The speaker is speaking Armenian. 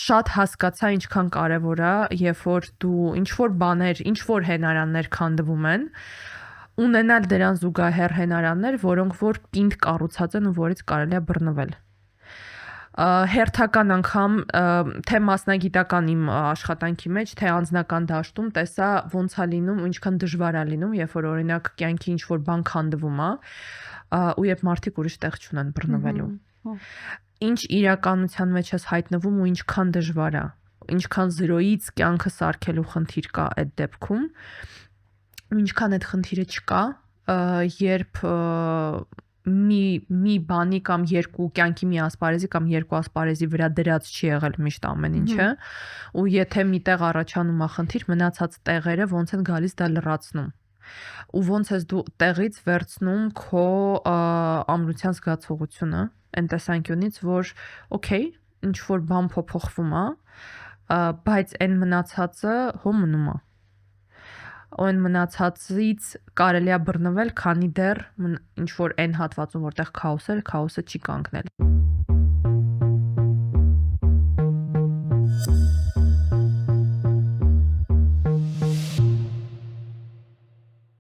շատ հասկացա ինչքան կարևոր է, երբ որ դու ինչ-որ բաներ, ինչ-որ հենարաններ քանդվում են, ունենալ դրան զուգահեռ հենարաններ, որոնք որ պինդ կառուցած են ու որից կարելի է բռնվել։ Հերթական անգամ թե մասնագիտական իմ աշխատանքի մեջ, թե անձնական դաշտում տեսա ոնց է լինում ու ինչքան դժվար է լինում, երբ որ օրինակ կյանքի ինչ-որ բան քանդվում է, ու երբ մարդիկ ուրիշ տեղ չունեն բռնվելու։ Ինչ իրականության մեջ ես հայտնվում ու ինչքան դժվար է, ինչքան զրոյից կյանքը սարքելու խնդիր կա այդ դեպքում, ու ինչքան այդ խնդիրը չկա, երբ մի բանի կամ երկու կյանքի մի ասպարեզի կամ երկու ասպարեզի վրա դրած չի եղել միշտ ամեն ինչը, ու եթե միտեղ առաջանում է խնդիր, մնացած տեղերը ոնց են գալիս դա լրացնում։ Ու ոնց ես դու տեղից վերցնում քո ամրության զգացողությունը այն տեսանկյունից, որ օքեյ, ինչ որ բան փոփոխվում է, բայց այն մնացածը հո մնում է։ Այն մնացածից կարելի է բռնվել, քանի դեռ ինչ որ այն հատվածում, որտեղ քաոս է, քաոսը չի կանգնել։